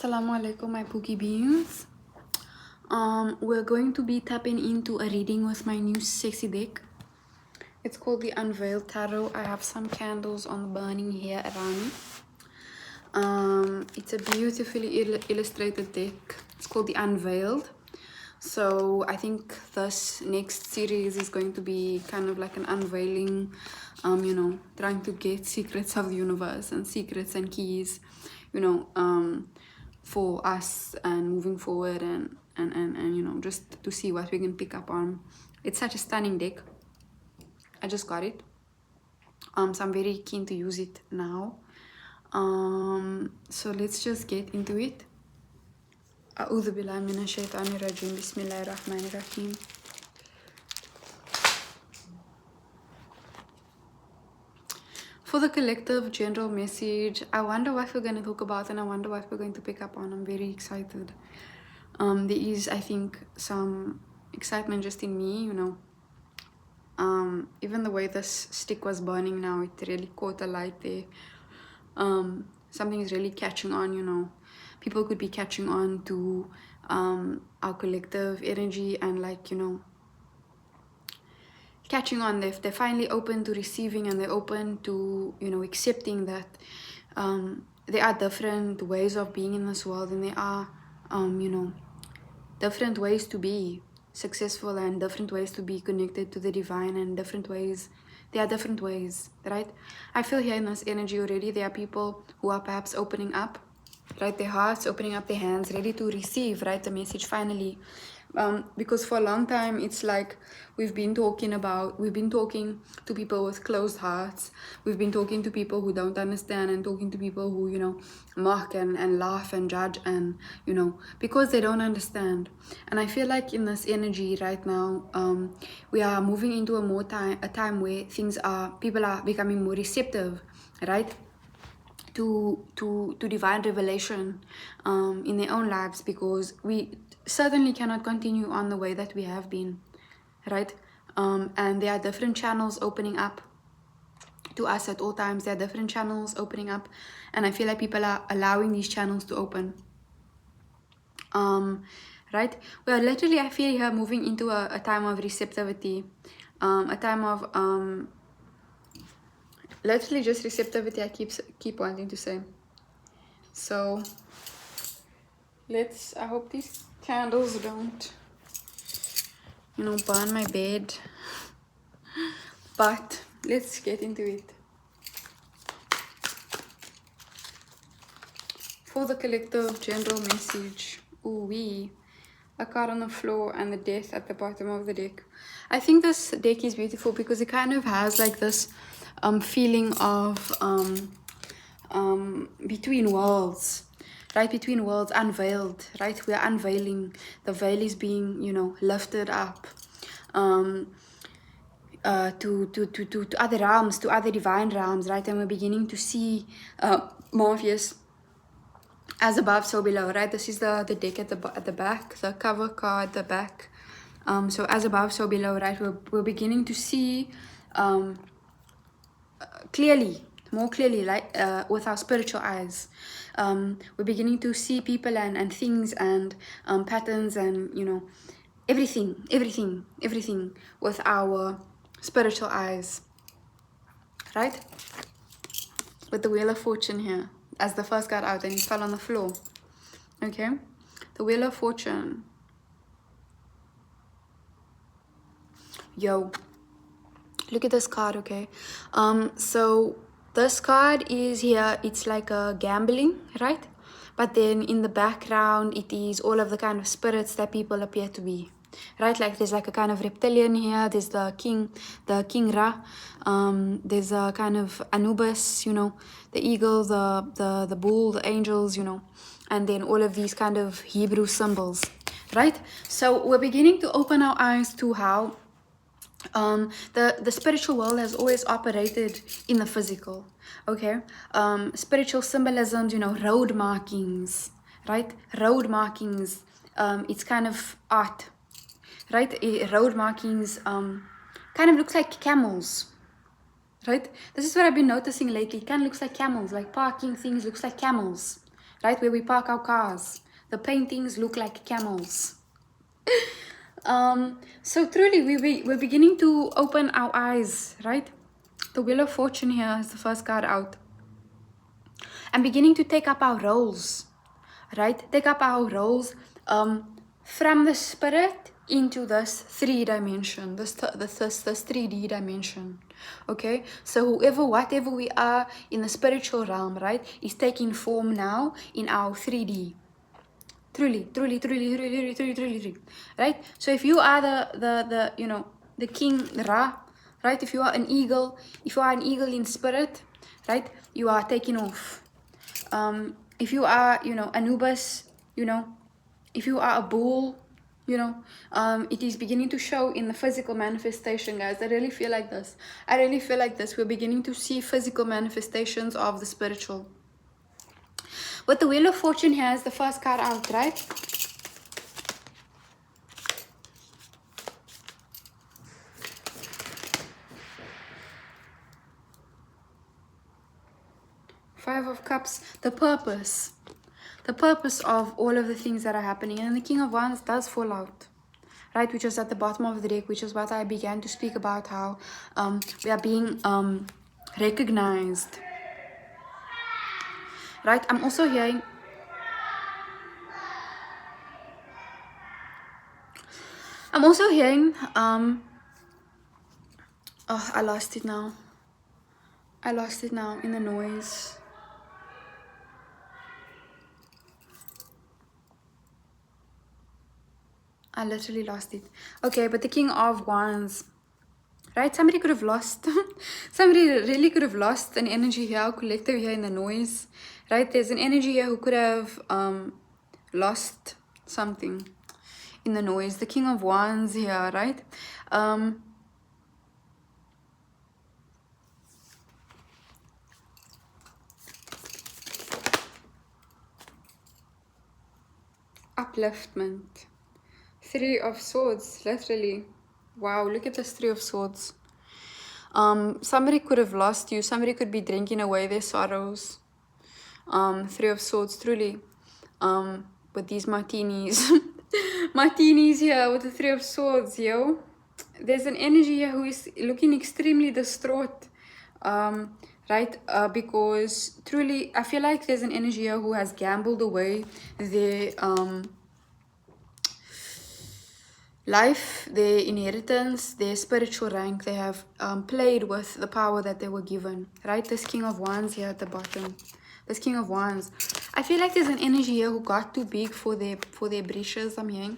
Assalamu alaikum, my pookie beans. We're going to be tapping into a reading with my new sexy deck. It's called the Unveiled Tarot. I have some candles on burning here around me. It's a beautifully illustrated deck. It's called the Unveiled. So I think this next series is going to be kind of like an unveiling, trying to get secrets of the universe and secrets and keys, for us and moving forward and just to see what we can pick up on. It's such a stunning deck. I just got it. So I'm very keen to use it now. So let's just get into it. أعوذ بالله من الشيطان الرجيم بسم الله الرحمن الرحيم. For the collective general message, I wonder what we're going to talk about and I wonder what we're going to pick up on. I'm very excited. There is, I think, some excitement just in me, even the way this stick was burning now, it really caught a light there. Something is really catching on, people could be catching on to our collective energy and catching on. They're finally open to receiving and they're open to accepting that there are different ways of being in this world, and there are different ways to be successful and different ways to be connected to the divine, and there are different ways, right? I feel here in this energy already there are people who are perhaps opening up, right, their hearts, opening up their hands, ready to receive, right, the message finally. Because for a long time it's like we've been talking to people with closed hearts, we've been talking to people who don't understand, and talking to people who mock and laugh and judge, and because they don't understand. And I feel like in this energy right now, we are moving into a time where people are becoming more receptive, right, to divine revelation in their own lives, because we certainly cannot continue on the way that we have been, right? And there are different channels opening up to us at all times. There are different channels opening up, and I feel like people are allowing these channels to open. Right? We are literally, I feel here, moving into a time of receptivity, a time of literally just receptivity. I keep wanting to say. So I hope these candles don't burn my bed, but let's get into it. For the collective general message, a card on the floor and the death at the bottom of the deck. I think this deck is beautiful because it kind of has like this feeling of between worlds, right? Between worlds, unveiled, right? We are unveiling. The veil is being, lifted up to other realms, to other divine realms, right? And we're beginning to see Morpheus as above, so below, right? This is the deck at the back, the cover card, the back. So as above, so below, right? We're beginning to see more clearly, like with our spiritual eyes. We're beginning to see people and things and patterns and everything with our spiritual eyes, right? With the Wheel of Fortune here as the first card out, and it fell on the floor. Okay, the Wheel of Fortune. Yo, look at this card. Okay, so this card is here, it's like a gambling, right? But then in the background it is all of the kind of spirits that people appear to be, right? Like there's like a kind of reptilian here, there's the king Ra, there's a kind of Anubis, the eagle, the bull, the angels, and then all of these kind of Hebrew symbols, right? So we're beginning to open our eyes to how the spiritual world has always operated in the physical. Okay, spiritual symbolisms, road markings, right? Road markings, it's kind of art, right? Road markings kind of looks like camels, right? This is what I've been noticing lately. It kind of looks like camels, like parking things looks like camels, right? Where we park our cars. The paintings look like camels. So truly, we're beginning to open our eyes, right? The Wheel of Fortune here is the first card out. And beginning to take up our roles, right? Take up our roles from the spirit into this 3 dimension, this 3D dimension. Okay, so whatever we are in the spiritual realm, right, is taking form now in our 3D. Truly, right? So if you are the you know, the king Ra, right? If you are an eagle, in spirit, right, you are taking off. If you are, you know, Anubis, you know, if you are a bull, you know, it is beginning to show in the physical manifestation, guys. I really feel like this. We're beginning to see physical manifestations of the spiritual. What the Wheel of Fortune has, the first card out, right? Five of Cups, the purpose of all of the things that are happening. And the King of Wands does fall out, right, which is at the bottom of the deck, which is what I began to speak about, how we are being recognized, right? I'm also hearing oh, I lost it now in the noise. I literally lost it. Okay, but the King of Wands, right? Somebody could have lost, somebody really could have lost an energy here, collective here in the noise, right? There's an energy here who could have lost something in the noise. The King of Wands here, right? Upliftment. 3 of Swords, literally. Wow, look at this 3 of Swords. Somebody could have lost you. Somebody could be drinking away their sorrows. 3 of Swords, truly. With these martinis. Martinis here with the 3 of Swords, yo. There's an energy here who is looking extremely distraught. Right? Because truly, I feel like there's an energy here who has gambled away their life, their inheritance, their spiritual rank. They have played with the power that they were given, right? This King of Wands here at the bottom, this King of Wands, I feel like there's an energy here who got too big for their britches. I'm hearing,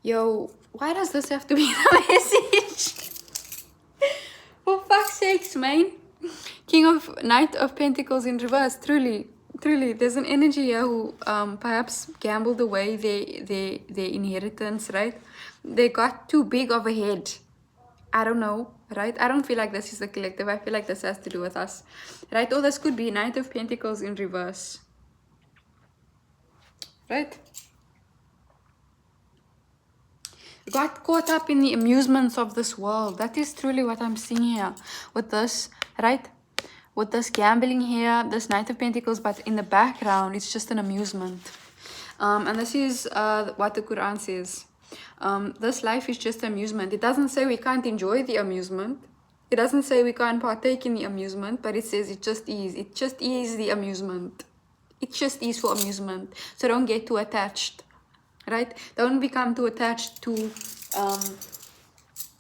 yo, why does this have to be the message? For fuck's sakes, man. Knight of Pentacles in reverse. Truly, there's an energy here who perhaps gambled away their inheritance, right? They got too big of a head. I don't know, right? I don't feel like this is the collective. I feel like this has to do with us, right? Or this could be Knight of Pentacles in reverse, right? Got caught up in the amusements of this world. That is truly what I'm seeing here with this, right? With this gambling here, this Knight of Pentacles, but in the background, it's just an amusement. And this is what the Quran says. This life is just amusement. It doesn't say we can't enjoy the amusement. It doesn't say we can't partake in the amusement, but it says it just is. It just is the amusement. It just is for amusement. So don't get too attached, right? Don't become too attached to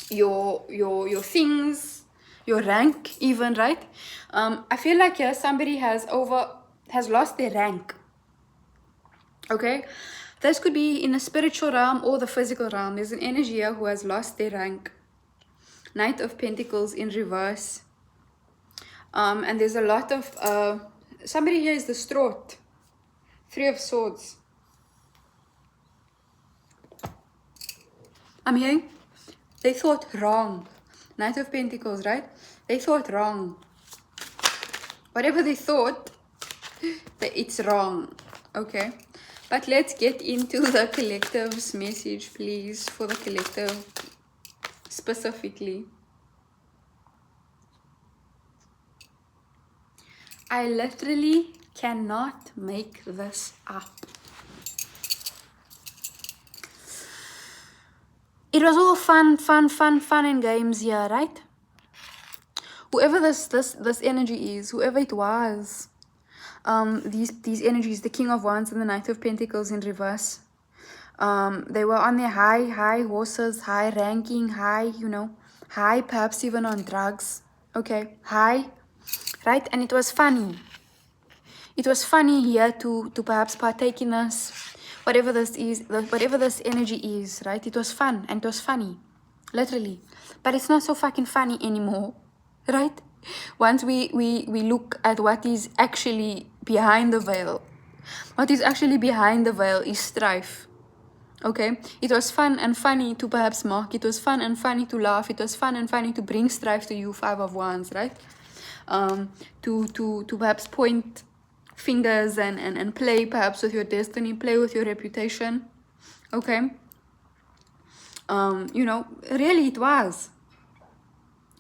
your things, your rank even, right? I feel like here somebody has lost their rank. Okay, this could be in the spiritual realm or the physical realm. There's an energy here who has lost their rank. Knight of Pentacles in reverse. And there's a lot of somebody here is distraught. 3 of Swords. I'm hearing they thought wrong. Knight of Pentacles, right? They thought wrong. Whatever they thought, it's wrong. Okay, but let's get into the collective's message, please, for the collective specifically. I literally cannot make this up. It was all fun and games here, right? Whoever this energy is, whoever it was, these energies, the King of Wands and the Knight of Pentacles in reverse, they were on their high horses, high ranking, high, you know, high, perhaps even on drugs, okay, high, right? And it was funny. It was funny here to perhaps partake in this, whatever this is, whatever this energy is, right? It was fun and it was funny, literally. But it's not so fucking funny anymore, right? Once we look at what is actually behind the veil. What is actually behind the veil is strife. Okay, it was fun and funny to perhaps mock. It was fun and funny to laugh. It was fun and funny to bring strife to you, Five of Wands, right? To perhaps point fingers and play perhaps with your destiny, play with your reputation. Okay, you know, really it was.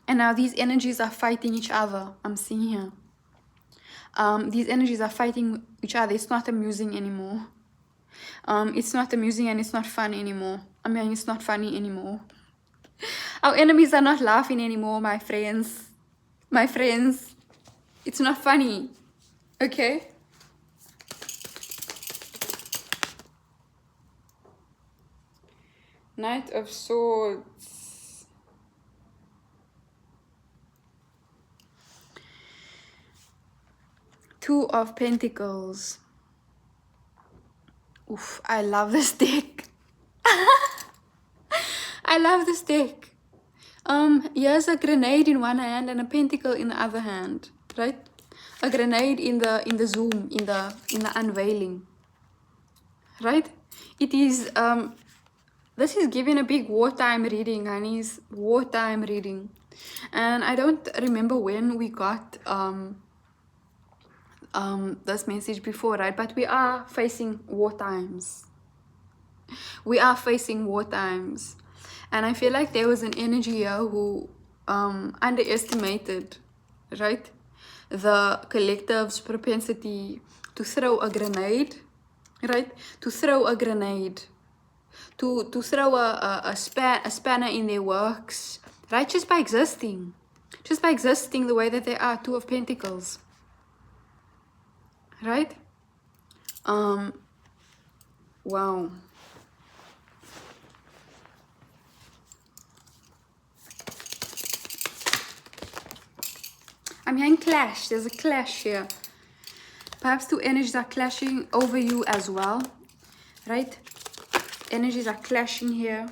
And now these energies are fighting each other. I'm seeing here. These energies are fighting each other. It's not amusing anymore. It's not amusing and it's not fun anymore. I mean, it's not funny anymore. Our enemies are not laughing anymore, my friends. My friends, it's not funny. Okay? Knight of Swords. Two of Pentacles. Oof, I love this deck. I love this deck. Here's a grenade in one hand and a pentacle in the other hand, right? A grenade in the zoom, in the unveiling, right? It is this is giving a big wartime reading, honeys. Wartime reading. And I don't remember when we got this message before, right? But we are facing war times. We are facing war times. And I feel like there was an energy here who underestimated, right, the collective's propensity to throw a grenade, right? To throw a grenade, to throw a spanner in their works, right? Just by existing the way that they are. Two of Pentacles, right? Wow. I'm hearing clash. There's a clash here. Perhaps two energies are clashing over you as well, right? Energies are clashing here.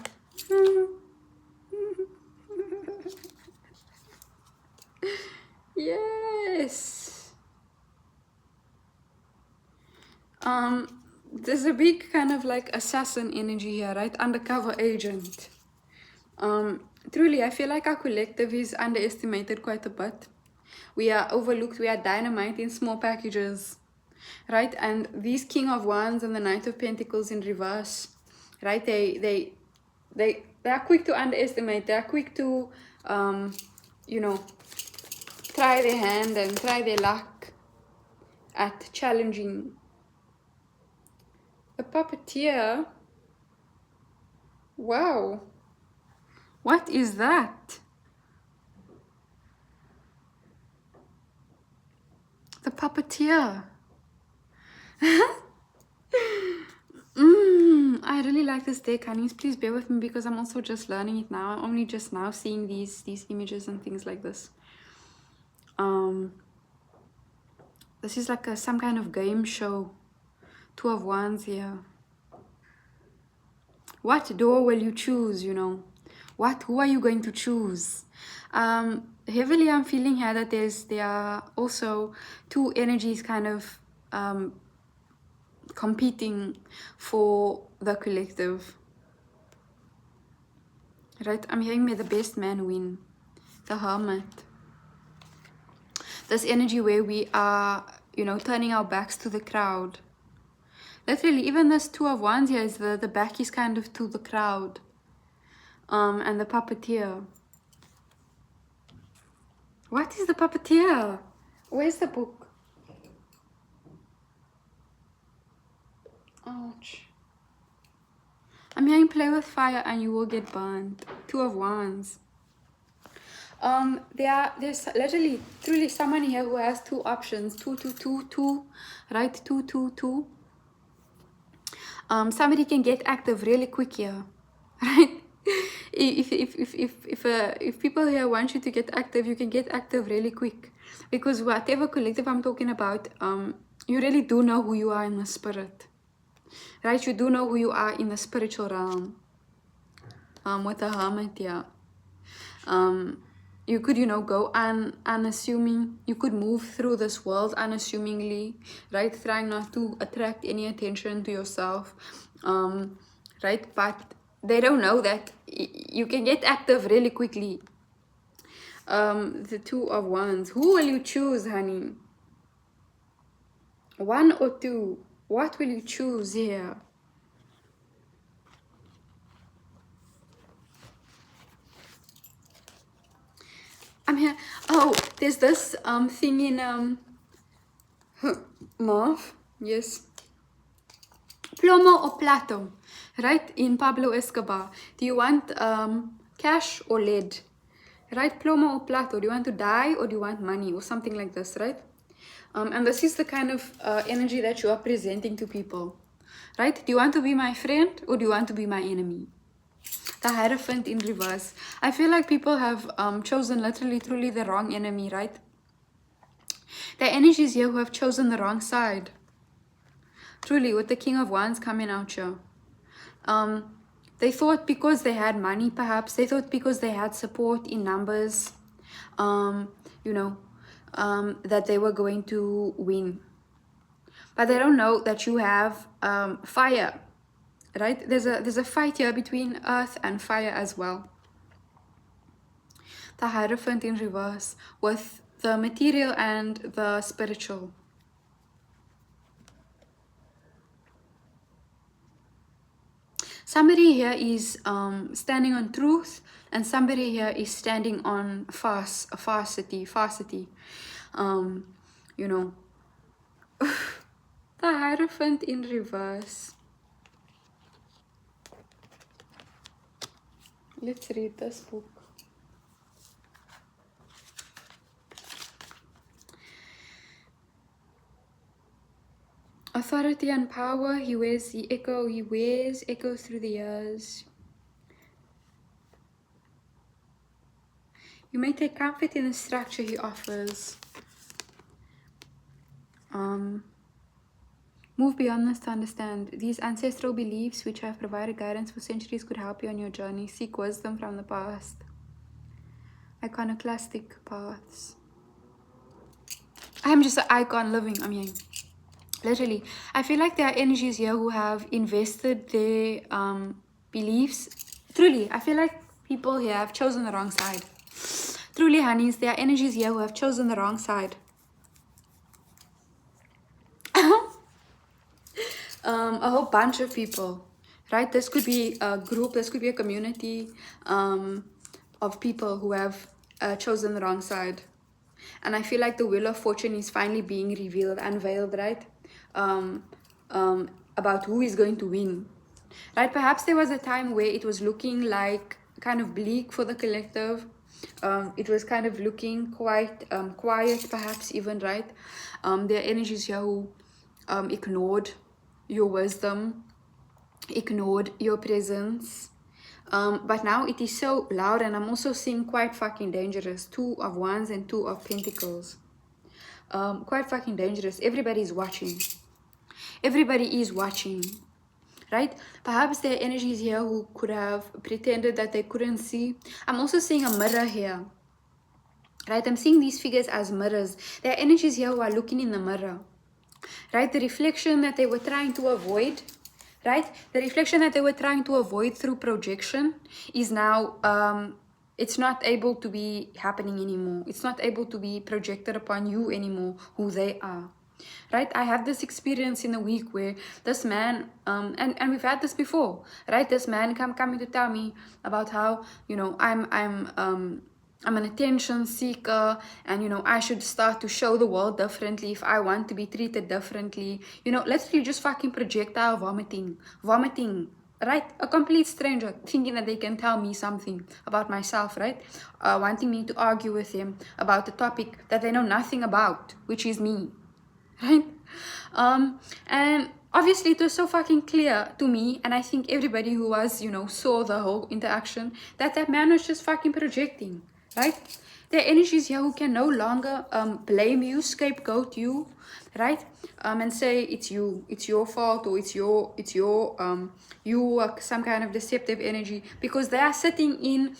Yes. There's a big kind of like assassin energy here, right? Undercover agent. Truly, I feel like our collective is underestimated quite a bit. We are overlooked. We are dynamite in small packages, right? And these King of Wands and the Knight of Pentacles in reverse, right? They are quick to underestimate. They are quick to, you know, try their hand and try their luck at challenging. A puppeteer. Wow. What is that? The puppeteer. I really like this deck, honeys. Please bear with me because I'm also just learning it now. I'm only just now seeing these images and things like this. This is like some kind of game show. Two of Wands here. What door will you choose, you know? Who are you going to choose? Heavily I'm feeling here that there are also two energies kind of competing for the collective. Right? I'm hearing may the best man win. The Hermit. This energy where we are, you know, turning our backs to the crowd. Literally, even this Two of Wands here is the back is kind of to the crowd. And the puppeteer. What is the puppeteer? Where's the book? Ouch. I'm hearing play with fire and you will get burned. 2 of Wands. There's literally truly someone here who has 2 options. 2, right? 2. Somebody can get active really quick here, right? If people here want you to get active, you can get active really quick, because whatever collective I'm talking about, you really do know who you are in the spirit, right? You do know who you are in the spiritual realm. With the Hermit here, you could, go unassuming. You could move through this world unassumingly, right? Trying not to attract any attention to yourself, right? But they don't know that you can get active really quickly. The 2 of Wands. Who will you choose, honey? 1 or 2? What will you choose here? I'm here. Oh, there's this thing in Mauve. Yes. Plomo or plato, right? In Pablo Escobar. Do you want cash or lead? Right? Plomo or plato. Do you want to die or do you want money or something like this, right? And this is the kind of energy that you are presenting to people, right? Do you want to be my friend or do you want to be my enemy? The Hierophant in reverse. I feel like people have chosen literally, truly the wrong enemy, right? The energies here who have chosen the wrong side. Truly, with the King of Wands coming out here. They thought because they had money, perhaps. They thought because they had support in numbers, that they were going to win. But they don't know that you have fire. Right? There's a fight here between earth and fire as well. The Hierophant in reverse with the material and the spiritual. Somebody here is standing on truth, and somebody here is standing on farcity. The Hierophant in reverse. Let's read this book. Authority and power. He wears echoes through the years. You may take comfort in the structure he offers. Move beyond this to understand. These ancestral beliefs which have provided guidance for centuries could help you on your journey. Seek wisdom from the past. Iconoclastic paths. I'm just an icon living. I mean, literally. I feel like there are energies here who have invested their beliefs. Truly, I feel like people here have chosen the wrong side. Truly, honeys, there are energies here who have chosen the wrong side. A whole bunch of people, right? This could be a group, this could be a community of people who have chosen the wrong side. And I feel like the Wheel of Fortune is finally being unveiled, right? About who is going to win, right? Perhaps there was a time where it was looking like kind of bleak for the collective. It was kind of looking quite quiet, perhaps even, right? There are energies here who ignored your wisdom, ignored your presence, but now it is so loud, and I'm also seeing quite fucking dangerous. 2 of Wands and 2 of Pentacles. Quite fucking dangerous. Everybody is watching, right? Perhaps there are energies here who could have pretended that they couldn't see. I'm also seeing a mirror here, right? I'm seeing these figures as mirrors. There are energies here who are looking in the mirror, right? The reflection that they were trying to avoid, right? The reflection that they were trying to avoid through projection is now, it's not able to be happening anymore. It's not able to be projected upon you anymore, who they are, right? I had this experience in a week where this man, and we've had this before, right? This man coming to tell me about how, I'm I'm an attention seeker, and I should start to show the world differently if I want to be treated differently. Literally just fucking projectile vomiting, right? A complete stranger thinking that they can tell me something about myself, right? Wanting me to argue with them about a topic that they know nothing about, which is me, right? And obviously it was so fucking clear to me, and I think everybody who was, saw the whole interaction, that man was just fucking projecting, right? There are energies here who can no longer blame you, scapegoat you, right? And say it's your fault, or you are some kind of deceptive energy, because they are sitting in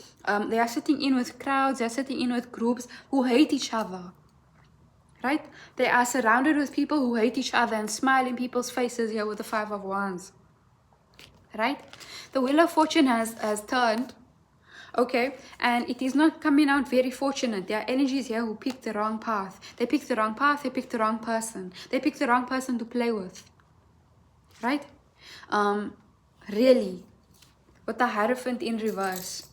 with crowds, they're sitting in with groups who hate each other. Right? They are surrounded with people who hate each other and smile in people's faces here with the Five of Wands. Right? The Wheel of Fortune has turned. Okay? And it is not coming out very fortunate. There are energies here who picked the wrong path. They picked the wrong path. They picked the wrong person. They picked the wrong person to play with. Right? Really. With the Hierophant in reverse.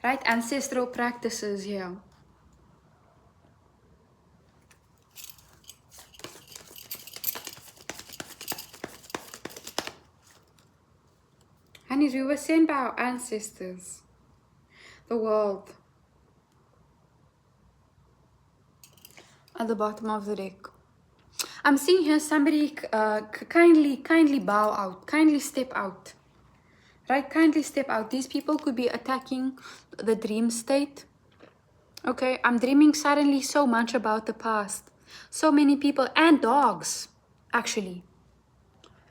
Right? Ancestral practices here. Honeys, we were sent by our ancestors. The world. At the bottom of the deck. I'm seeing here somebody kindly bow out. Kindly step out. Right? Kindly step out. These people could be attacking the dream state. Okay? I'm dreaming suddenly so much about the past. So many people and dogs, actually.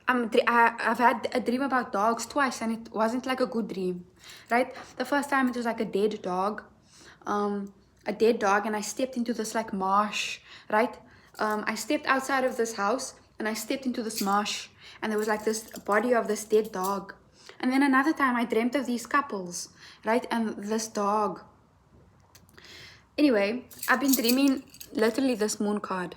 I've had a dream about dogs twice, and it wasn't like a good dream, right? The first time it was like a dead dog, and I stepped into this like marsh, right? I stepped outside of this house and I stepped into this marsh, and there was like this body of this dead dog. And then another time I dreamt of these couples, right? And this dog. Anyway, I've been dreaming literally this moon card.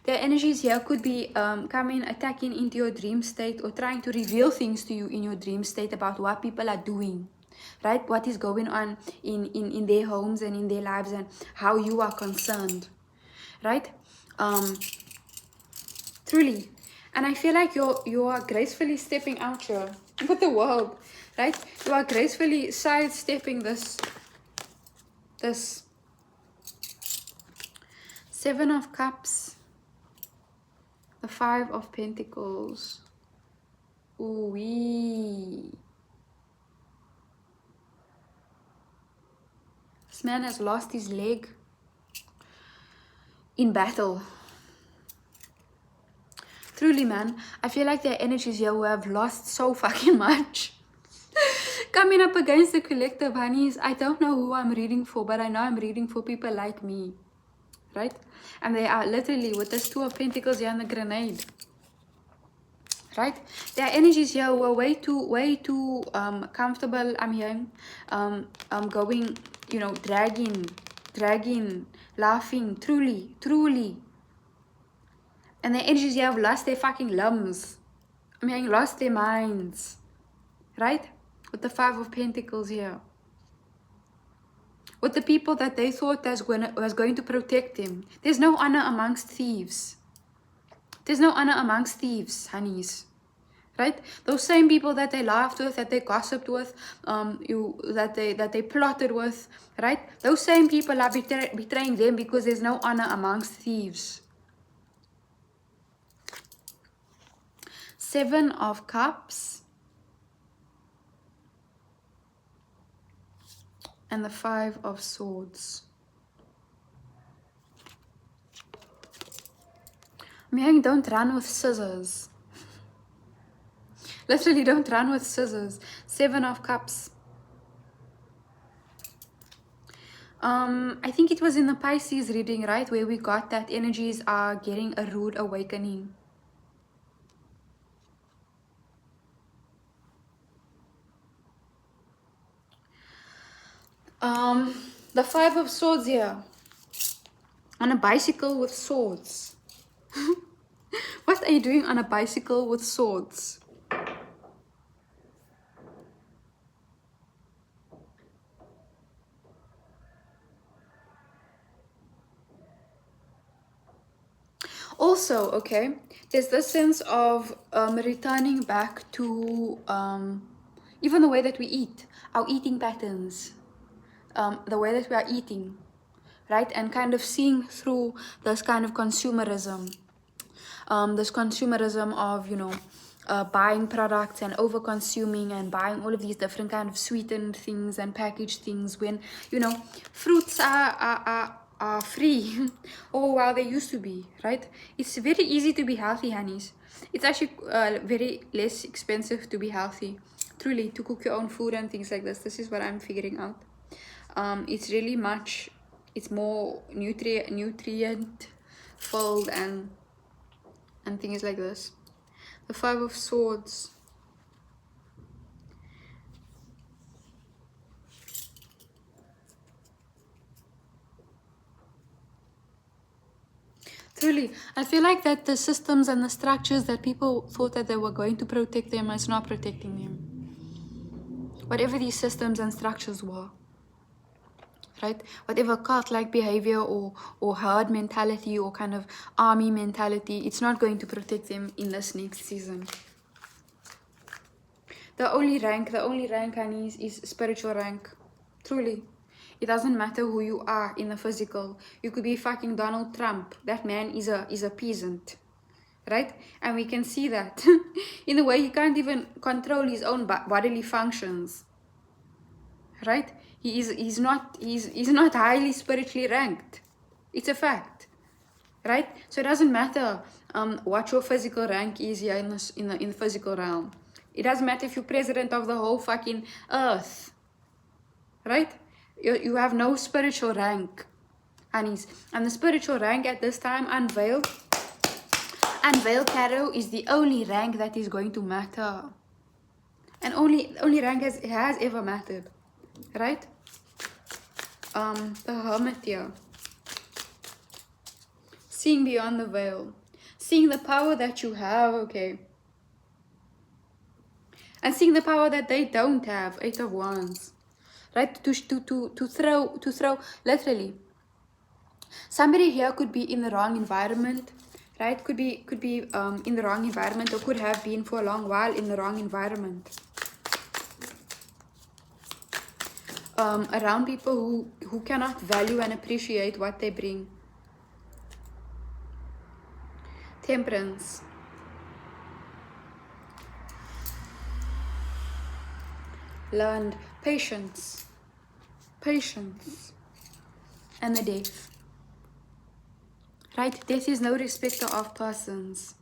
The energies here could be coming, attacking into your dream state, or trying to reveal things to you in your dream state about what people are doing, right? What is going on in their homes and in their lives, and how you are concerned, right? Truly. And I feel like you are gracefully stepping out here with the world, right? You are gracefully sidestepping this Seven of Cups, the Five of Pentacles. Ooh-wee. This man has lost his leg in battle. Truly, man, I feel like there are energies here who have lost so fucking much. Coming up against the collective, honeys. I don't know who I'm reading for, but I know I'm reading for people like me. Right? And they are literally with this Two of Pentacles here and the grenade. Right? There are energies here who are way too comfortable. I'm hearing going, dragging, laughing, truly. And the energies here have lost their fucking limbs. I'm hearing lost their minds. Right? With the Five of Pentacles here. With the people that they thought was going to protect them. There's no honor amongst thieves. There's no honor amongst thieves, honeys. Right? Those same people that they laughed with, that they gossiped with, that they plotted with, right? Those same people are betraying them because there's no honor amongst thieves. Seven of Cups. And the Five of Swords. I'm hearing don't run with scissors. Literally don't run with scissors. Seven of Cups. I think it was in the Pisces reading, right? Where we got that energies are getting a rude awakening. The Five of Swords here. On a bicycle with swords. What are you doing on a bicycle with swords? also, okay, there's this sense of returning back to even the way that we eat, our eating patterns, the way that we are eating, right? And kind of seeing through this kind of consumerism, this consumerism of, you know, buying products and over consuming and buying all of these different kind of sweetened things and packaged things, when, you know, fruits are free or while they used to be, right? It's very easy to be healthy, honeys. It's actually very less expensive to be healthy, truly, to cook your own food and things like this. This is what I'm figuring out. It's really much, it's more nutrient filled and things like this. The Five of Swords. Truly, I feel like that the systems and the structures that people thought that they were going to protect them is not protecting them. Whatever these systems and structures were, right? Whatever cult-like behavior or herd mentality or kind of army mentality, it's not going to protect them in this next season. The only rank, honeys, is spiritual rank. Truly. It doesn't matter who you are in the physical. You could be fucking Donald Trump. That man is a peasant. Right? And we can see that. In a way, he can't even control his own bodily functions. Right? He's not highly spiritually ranked. It's a fact. Right? So it doesn't matter what your physical rank is here in the physical realm. It doesn't matter if you're president of the whole fucking earth. Right? You have no spiritual rank, honeys. And the spiritual rank at this time, Unveiled Tarot, is the only rank that is going to matter. And only rank has ever mattered. Right? The Hermit here. Seeing beyond the veil. Seeing the power that you have, okay. And seeing the power that they don't have, Eight of Wands. Right? To throw, literally. Somebody here could be in the wrong environment, right? Could be in the wrong environment, or could have been for a long while in the wrong environment. Around people who cannot value and appreciate what they bring. Temperance. Learned patience. And the Death. Right? Death is no respecter of persons.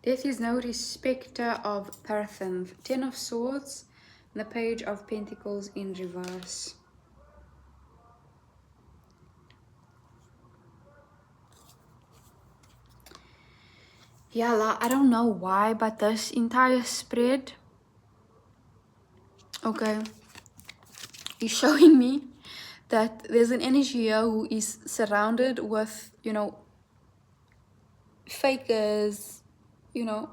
Death is no respecter of persons. Ten of Swords. And the Page of Pentacles in reverse. Yeah, I don't know why, but this entire spread, okay, is showing me that there's an energy here who is surrounded with, you know, fakers, you know,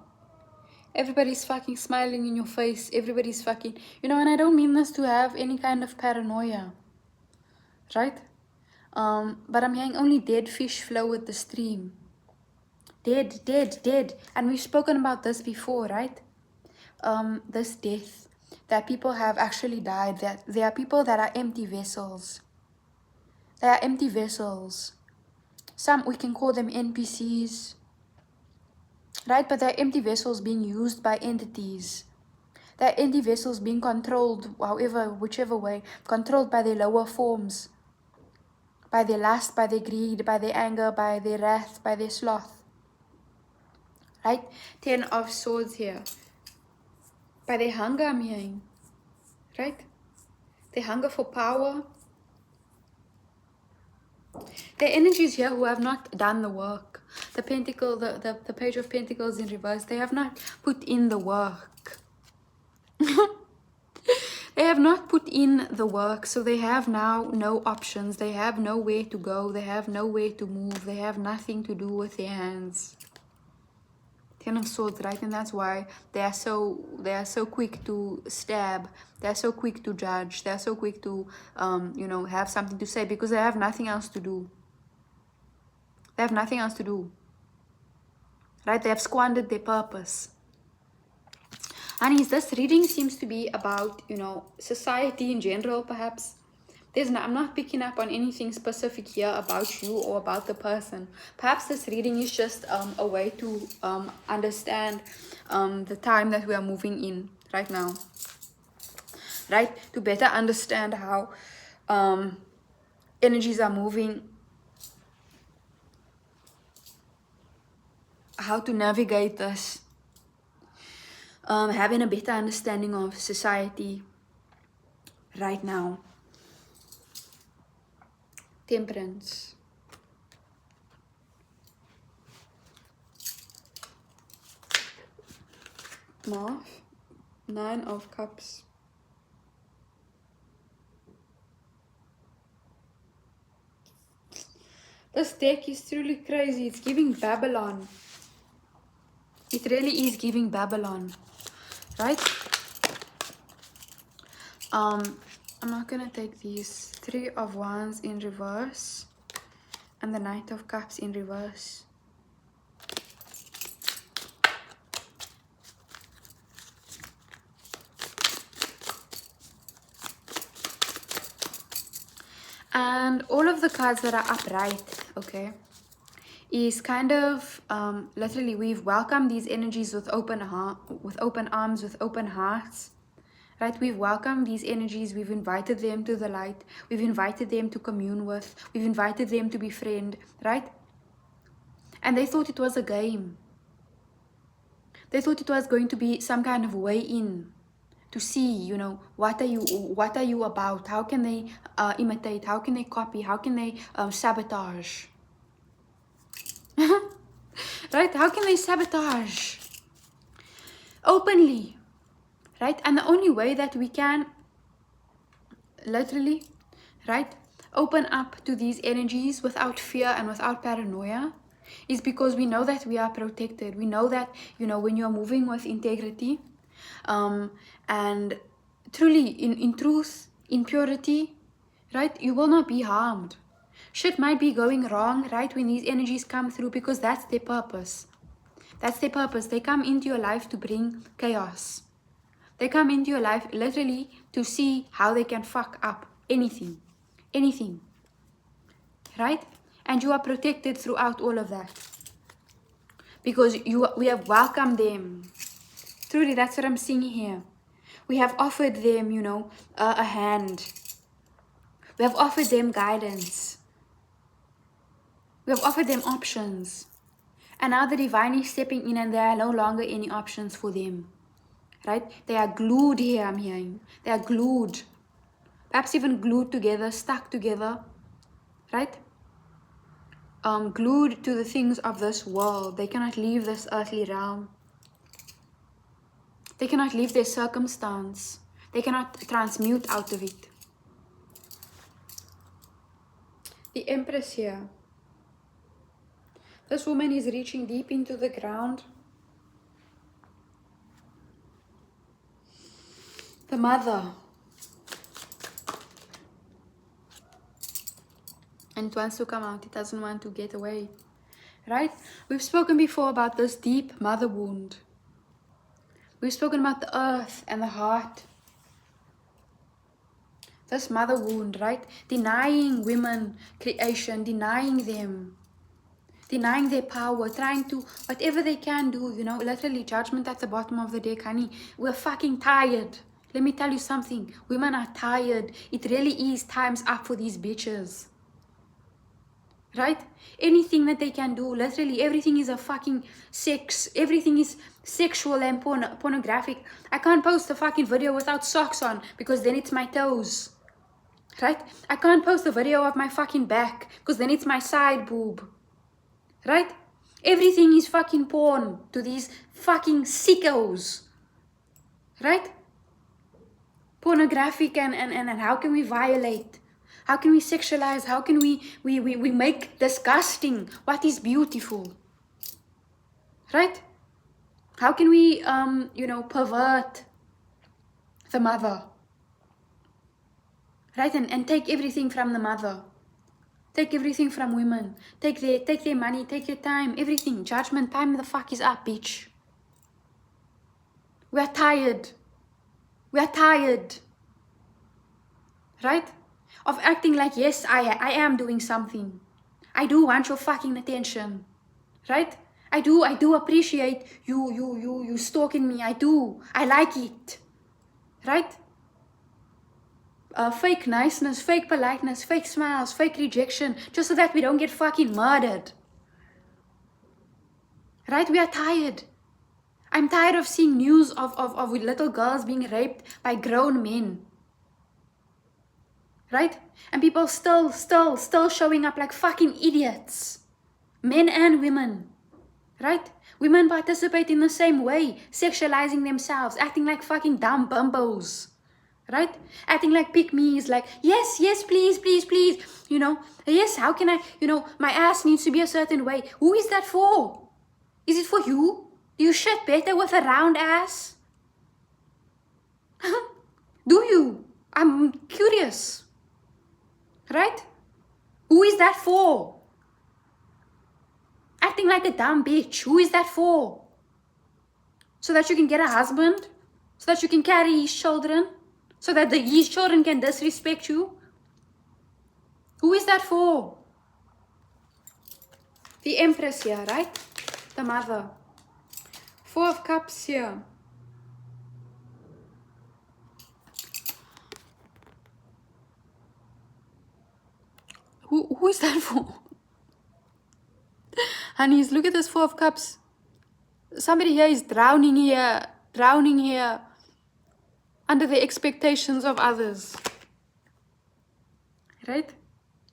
everybody's fucking smiling in your face, everybody's fucking, you know, and I don't mean this to have any kind of paranoia, right? But I'm hearing only dead fish flow with the stream. Dead. And we've spoken about this before, right? This death, that people have actually died, that there are people that are empty vessels. They are empty vessels. Some, we can call them NPCs, right? But they're empty vessels being used by entities. They're empty vessels being controlled, whichever way, controlled by their lower forms, by their lust, by their greed, by their anger, by their wrath, by their sloth. Right? 10 of Swords here. By their hunger, I'm hearing. Right? Their hunger for power. Their energies here who have not done the work. The Pentacle, the Page of Pentacles in reverse, they have not put in the work. They have not put in the work, so they have now no options. They have nowhere to go. They have nowhere to move. They have nothing to do with their hands. 10 of Swords, right? And that's why they are so quick to stab. They're so quick to judge. They're so quick to, you know, have something to say, because they have nothing else to do. They have nothing else to do. Right? They have squandered their purpose. Honeys, this reading seems to be about, society in general, perhaps. I'm not picking up on anything specific here about you or about the person. Perhaps this reading is just a way to understand the time that we are moving in right now. Right? To better understand how energies are moving, how to navigate this, having a better understanding of society right now. Temperance. Marv. 9 of Cups. This deck is truly crazy. It's giving Babylon. It really is giving Babylon. Right? I'm not gonna take these 3 of Wands in reverse and the Knight of Cups in reverse. And all of the cards that are upright, okay, is kind of literally we've welcomed these energies with open arms, with open hearts. Right, we've welcomed these energies, we've invited them to the light, we've invited them to commune with, we've invited them to befriend, right? And they thought it was a game. They thought it was going to be some kind of way in to see, what are you about? How can they imitate? How can they copy? How can they sabotage? Right? How can they sabotage? Openly. Right? And the only way that we can literally, right, open up to these energies without fear and without paranoia is because we know that we are protected. We know that, when you're moving with integrity and truly in truth, in purity, right, you will not be harmed. Shit might be going wrong, right, when these energies come through, because that's their purpose. That's their purpose. They come into your life to bring chaos. They come into your life literally to see how they can fuck up anything. Anything. Right? And you are protected throughout all of that. Because we have welcomed them. Truly, that's what I'm seeing here. We have offered them, a hand. We have offered them guidance. We have offered them options. And now the divine is stepping in and there are no longer any options for them. Right? They are glued here, I'm hearing. They are glued. Perhaps even glued together, stuck together. Right? Glued to the things of this world. They cannot leave this earthly realm. They cannot leave their circumstance. They cannot transmute out of it. The Empress here. This woman is reaching deep into the ground. The Mother. And it wants to come out. It doesn't want to get away. Right? We've spoken before about this deep mother wound. We've spoken about the earth and the heart. This mother wound, right? Denying women creation, denying them. Denying their power, trying to, whatever they can do, literally judgment at the bottom of the deck, honey. We're fucking tired. Let me tell you something. Women are tired. It really is time's up for these bitches. Right? Anything that they can do, literally everything is a fucking sex. Everything is sexual and pornographic. I can't post a fucking video without socks on because then it's my toes. Right? I can't post a video of my fucking back because then it's my side boob. Right? Everything is fucking porn to these fucking sickos. Right? Pornographic and how can we violate? How can we sexualize? How can we make disgusting what is beautiful? Right? How can we, pervert the mother? Right? And take everything from the mother. Take everything from women. Take their money, take their time, everything. Judgment time the fuck is up, bitch. We are tired. We are tired. Right? Of acting like, yes, I am doing something. I do want your fucking attention. Right? I do appreciate you stalking me. I do. I like it. Right? Fake niceness, fake politeness, fake smiles, fake rejection, just so that we don't get fucking murdered. Right? We are tired. I'm tired of seeing news of little girls being raped by grown men. Right? And people still showing up like fucking idiots. Men and women. Right? Women participate in the same way, sexualizing themselves, acting like fucking dumb bumbos. Right? Acting like pick-me's, like, yes, please, please, please. You know, yes, how can I, my ass needs to be a certain way. Who is that for? Is it for you? Do you shit better with a round ass? Do you? I'm curious. Right? Who is that for? Acting like a dumb bitch. Who is that for? So that you can get a husband? So that you can carry his children? So that his children can disrespect you? Who is that for? The Empress here, right? The mother. 4 of Cups here. Who is that for? Honeys, look at this 4 of Cups. Somebody here is drowning here under the expectations of others. Right?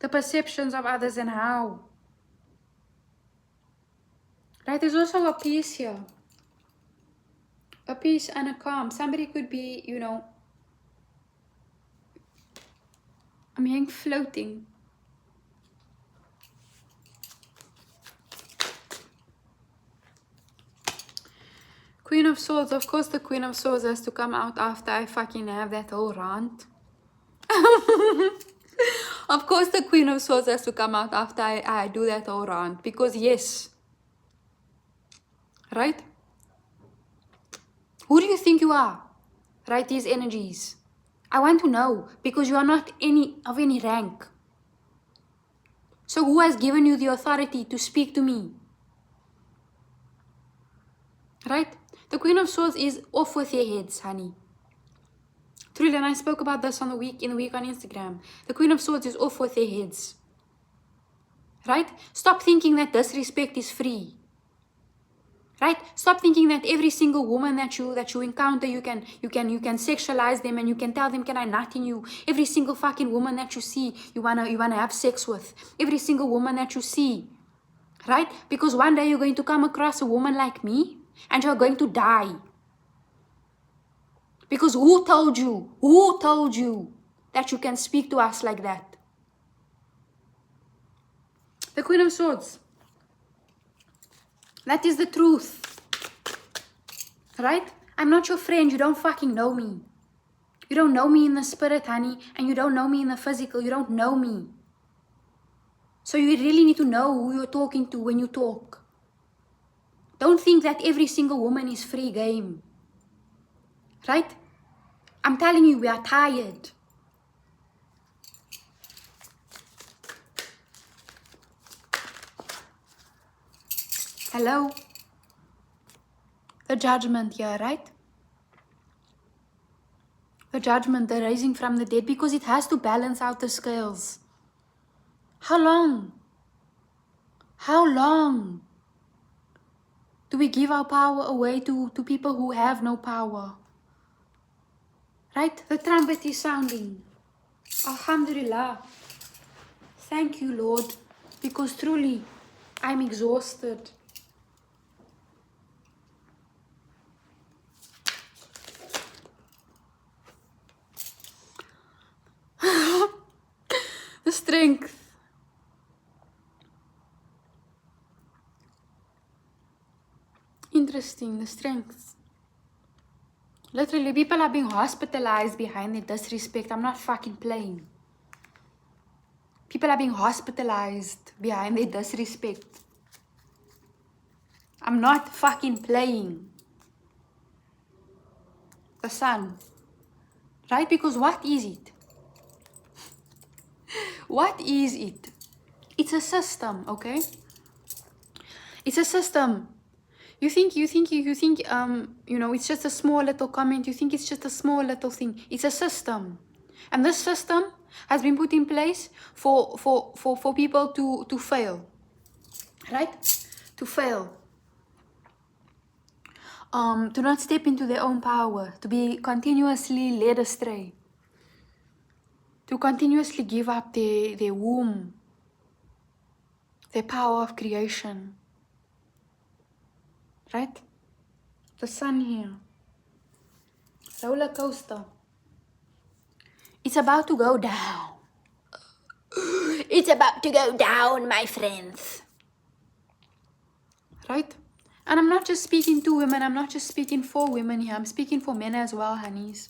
The perceptions of others and how. Right? There's also a peace here. A peace and a calm. Somebody could be, I'm hearing floating. Queen of Swords. Of course the Queen of Swords has to come out after I fucking have that whole rant. Of course the Queen of Swords has to come out after I do that whole rant. Because yes. Right? Who do you think you are? Right? These energies. I want to know. Because you are not of any rank. So who has given you the authority to speak to me? Right? The Queen of Swords is off with their heads, honey. Truly, and I spoke about this in the week on Instagram. The Queen of Swords is off with their heads. Right? Stop thinking that disrespect is free. Right? Stop thinking that every single woman that you encounter, you can sexualize them and you can tell them, can I nut in you? Every single fucking woman that you see, you wanna have sex with. Every single woman that you see. Right? Because one day you're going to come across a woman like me and you're going to die. Because who told you that you can speak to us like that? The Queen of Swords. That is the truth. Right? I'm not your friend. You don't fucking know me. You don't know me in the spirit, honey. And you don't know me in the physical. You don't know me. So you really need to know who you're talking to when you talk. Don't think that every single woman is free game. Right? I'm telling you, we are tired. Hello? The Judgment here, right? The Judgment, the raising from the dead, because it has to balance out the scales. How long? How long do we give our power away to people who have no power? Right? The trumpet is sounding. Alhamdulillah. Thank you, Lord. Because truly, I'm exhausted. The strength. Interesting, the strength. Literally, people are being hospitalized behind their disrespect. I'm not fucking playing. People are being hospitalized behind their disrespect. I'm not fucking playing. The sun. Right? Because what is it? What is it? It's a system, okay? It's a system. You think, it's just a small little comment. You think it's just a small little thing. It's a system. And this system has been put in place for people to fail. Right? To fail. To not step into their own power. To be continuously led astray. To continuously give up their womb. Their power of creation. Right? The sun here. Roller coaster. It's about to go down. It's about to go down, my friends. Right? And I'm not just speaking to women. I'm not just speaking for women here. I'm speaking for men as well, honeys.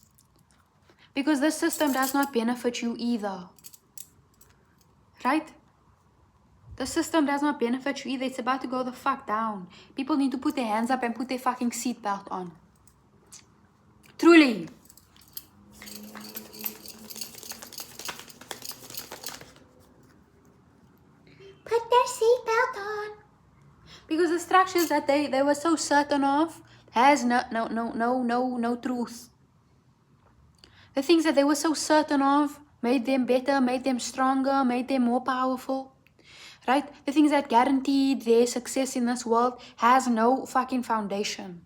Because this system does not benefit you either. Right? The system does not benefit you either. It's about to go the fuck down. People need to put their hands up and put their fucking seatbelt on. Truly. Put their seatbelt on. Because the structures that they were so certain of has no truth. The things that they were so certain of made them better, made them stronger, made them more powerful. Right? The things that guaranteed their success in this world has no fucking foundation.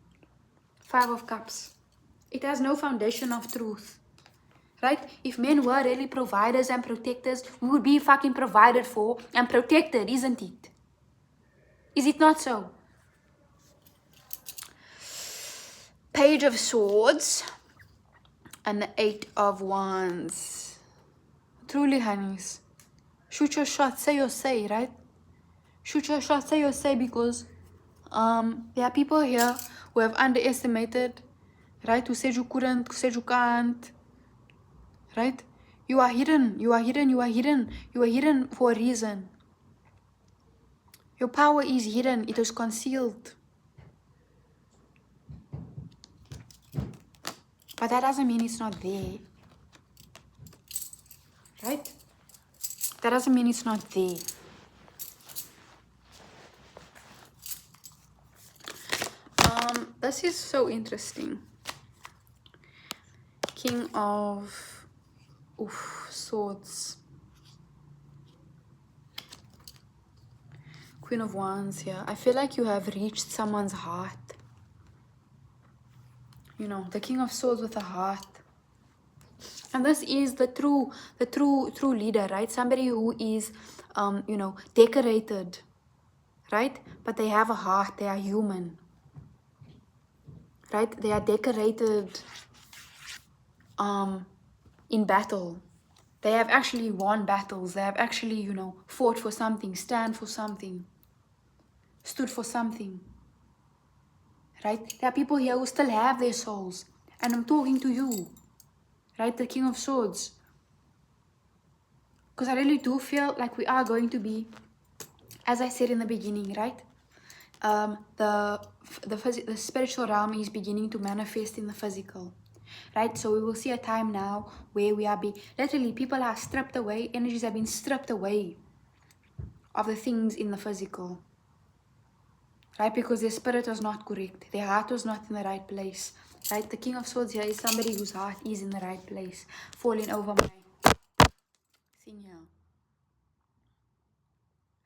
5 of Cups. It has no foundation of truth. Right? If men were really providers and protectors, we would be fucking provided for and protected, isn't it? Is it not so? Page of Swords and the 8 of Wands. Truly, honeys. Shoot your shot, say your say, right? Shoot your shot, say your say, because there are people here who have underestimated, right? Who said you couldn't, who said you can't, right? You are hidden, you are hidden, you are hidden. You are hidden for a reason. Your power is hidden, it is concealed. But that doesn't mean it's not there. Right? That doesn't mean it's not there. This is so interesting. King of Swords. Queen of Wands here. I feel like you have reached someone's heart. You know, the King of Swords with a heart. And this is the true leader, right? Somebody who is, decorated, right? But they have a heart. They are human, right? They are decorated in battle. They have actually won battles. They have actually, fought for something, stand for something, stood for something, right? There are people here who still have their souls. And I'm talking to you. Right, the King of Swords. Because I really do feel like we are going to be, as I said in the beginning, right? The spiritual realm is beginning to manifest in the physical. Right? So we will see a time now where we are literally people are stripped away, energies have been stripped away of the things in the physical. Right? Because their spirit was not correct. Their heart was not in the right place. Right? The King of Swords here is somebody whose heart is in the right place. Falling over my thing here.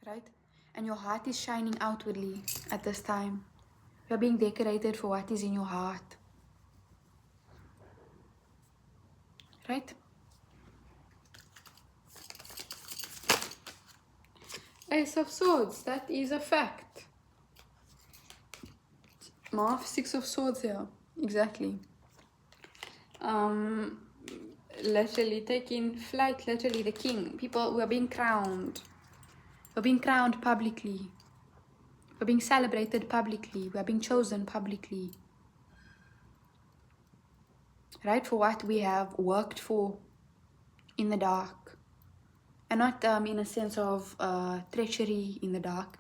Right? And your heart is shining outwardly at this time. You're being decorated for what is in your heart. Right? Ace of Swords, that is a fact. Marv, 6 of Swords here. Exactly. Literally taking flight, literally the king. People who are being crowned. We're being crowned publicly. We're being celebrated publicly. We're being chosen publicly. Right? For what we have worked for in the dark. and not in a sense of treachery in the dark.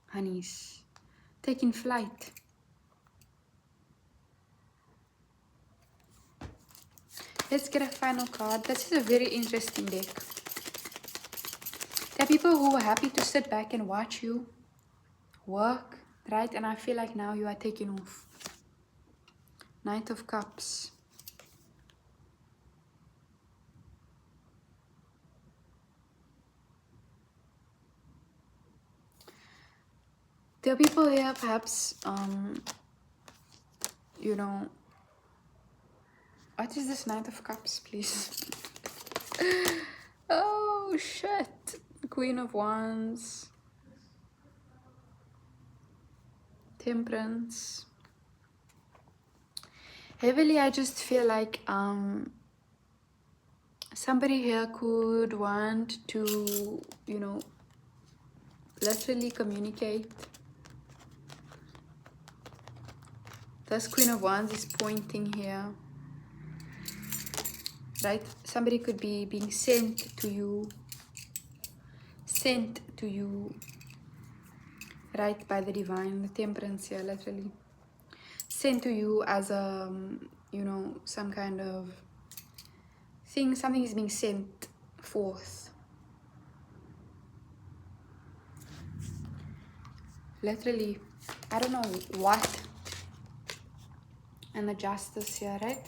Honeys, taking flight. Let's get a final card. This is a very interesting deck. There are people who are happy to sit back and watch you work, right? And I feel like now you are taking off. Knight of Cups. There are people here, perhaps, you know, what is this Knight of Cups, please? Oh, shit. Queen of Wands. Temperance. Heavily, I just feel like somebody here could want to, you know, literally communicate. This Queen of Wands is pointing here, right? Somebody could be being sent to you, right, by the divine, the Temperance here, literally. Sent to you as a, you know, some kind of thing, something is being sent forth. Literally, I don't know what. And the Justice here, right?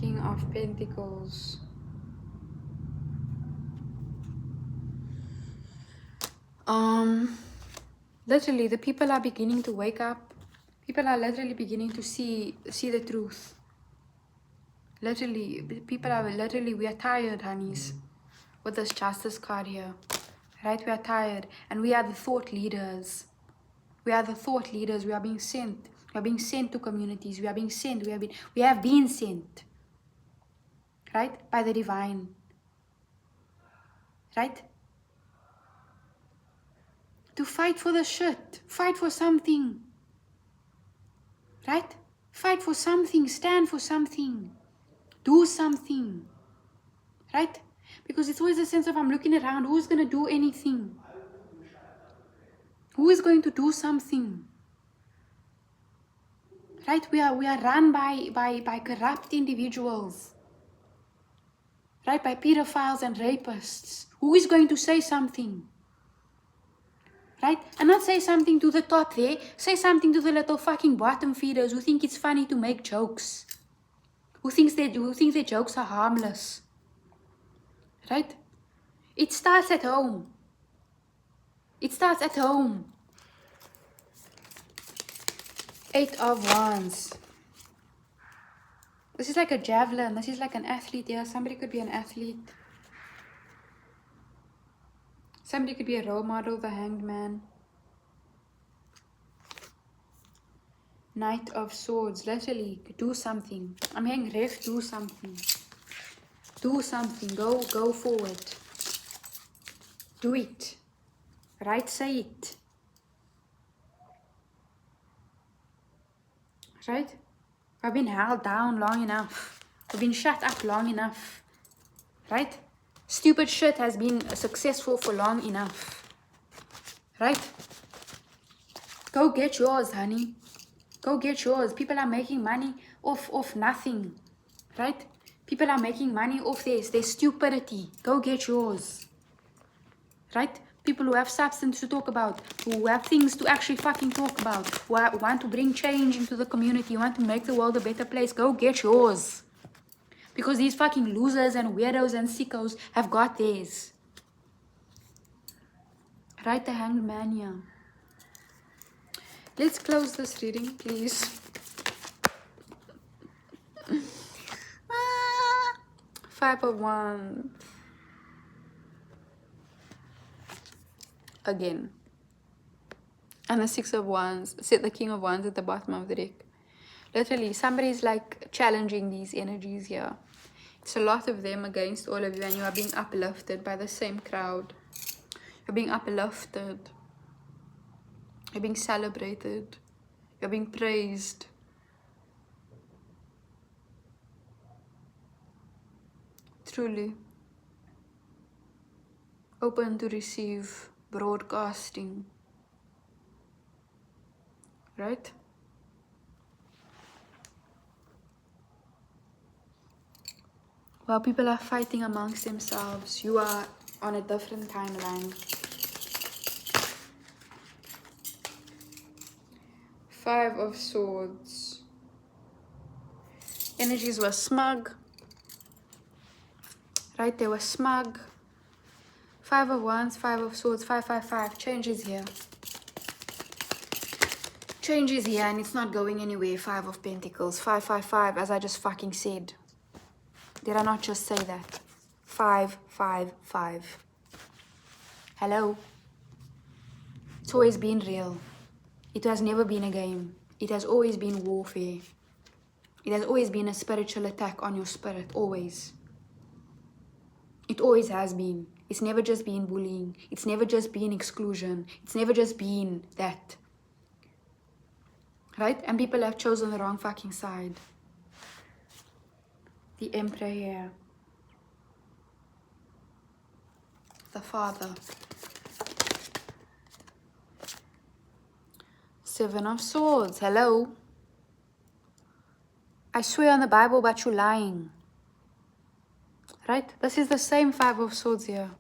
King of Pentacles. Literally, the people are beginning to wake up. People are literally beginning to see the truth. Literally, people are literally, we are tired, honeys, with this Justice card here. Right? We are tired, and we are the thought leaders. We are the thought leaders. We are being sent. We are being sent to communities. We are being sent. We have been sent. Right? By the divine. Right? To fight for the shit. Fight for something. Right? Fight for something. Stand for something. Do something. Right? Because it's always a sense of I'm looking around. Who's going to do anything? Who is going to do something? Right? We are run by corrupt individuals. Right? By pedophiles and rapists. Who is going to say something? Right? And not say something to the top there. Say something to the little fucking bottom feeders who think it's funny to make jokes. Who think their jokes are harmless. Right? It starts at home. It starts at home. 8 of Wands. This is like a javelin. This is like an athlete here. Somebody could be an athlete. Somebody could be a role model, the Hanged Man. Knight of Swords. Literally, do something. I'm hearing ref, do something. Do something. Go forward. Do it. Right, say it. Right? I've been held down long enough. I've been shut up long enough. Right? Stupid shit has been successful for long enough. Right? Go get yours, honey. Go get yours. People are making money off nothing. Right? People are making money off their stupidity. Go get yours. Right? People who have substance to talk about, who have things to actually fucking talk about, who want to bring change into the community, who want to make the world a better place, go get yours. Because these fucking losers and weirdos and sickos have got theirs. Right, the Hanged Man here. Let's close this reading, please. 5 of Wands. Again. And the 6 of Wands. Set the King of Wands at the bottom of the deck. Literally, somebody's like challenging these energies here. It's a lot of them against all of you, and you are being uplifted by the same crowd. You're being uplifted. You're being celebrated. You're being praised. Truly. Open to receive broadcasting. Right? While people are fighting amongst themselves, you are on a different timeline. 5 of Swords. Energies were smug. Right? They were smug. 5 of Wands, 5 of Swords, 5, 5, 5. Change is here. Change is here and it's not going anywhere. 5 of Pentacles. 5, 5, 5, as I just fucking said. Did I not just say that? 5, 5, 5. Hello? It's always been real. It has never been a game. It has always been warfare. It has always been a spiritual attack on your spirit. Always. It always has been. It's never just been bullying. It's never just been exclusion. It's never just been that. Right? And people have chosen the wrong fucking side. The Emperor here. The Father. 7 of Swords. Hello? I swear on the Bible, but you're lying. Right? This is the same 5 of Swords here.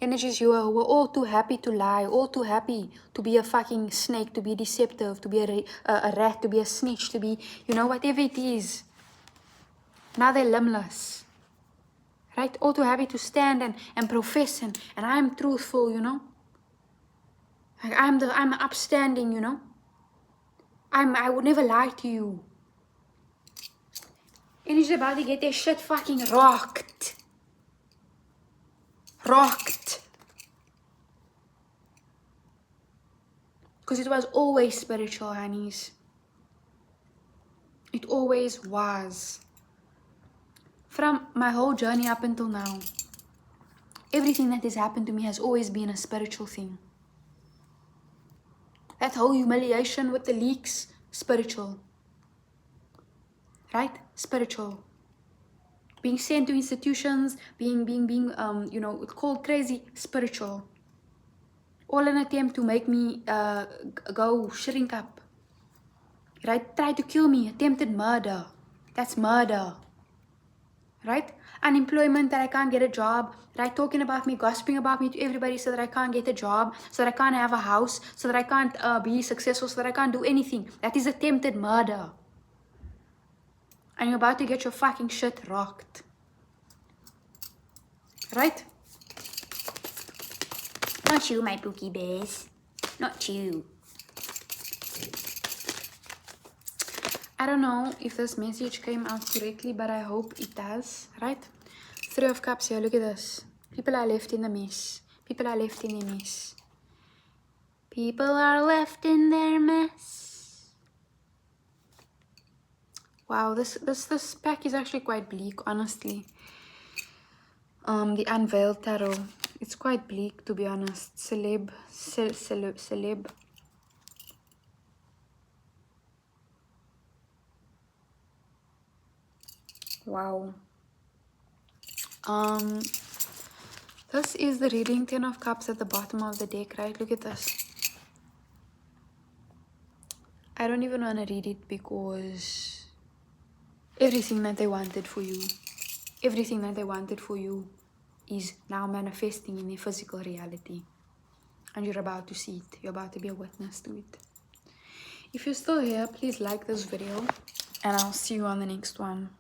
Energies you were all too happy to lie, all too happy to be a fucking snake, to be deceptive, to be a rat, to be a snitch, to be, you know, whatever it is. Now they're limbless. Right? All too happy to stand and profess and I'm truthful, you know. Like I'm upstanding, you know. I would never lie to you. Energies about to get their shit fucking rocked. Rocked. Because it was always spiritual, honeys. It always was. From my whole journey up until now, everything that has happened to me has always been a spiritual thing. That whole humiliation with the leaks, spiritual. Right? Spiritual. Being sent to institutions, being you know, called crazy, spiritual. All an attempt to make me go shrink up. Right? Try to kill me, attempted murder. That's murder. Right? Unemployment, that I can't get a job. Right? Talking about me, gossiping about me to everybody so that I can't get a job, so that I can't have a house, so that I can't be successful, so that I can't do anything. That is attempted murder. And you're about to get your fucking shit rocked. Right? Not you, my Pookie Bears. Not you. I don't know if this message came out correctly, but I hope it does, right? 3 of Cups here, look at this. People are left in the mess. People are left in their mess. People are left in their mess. Wow, this pack is actually quite bleak, honestly. The Unveiled Tarot. It's quite bleak, to be honest. Celeb. Wow. This is the reading. 10 of Cups at the bottom of the deck, right? Look at this. I don't even want to read it because everything that they wanted for you, everything that they wanted for you is now manifesting in a physical reality. And you're about to see it. You're about to be a witness to it. If you're still here, please like this video. And I'll see you on the next one.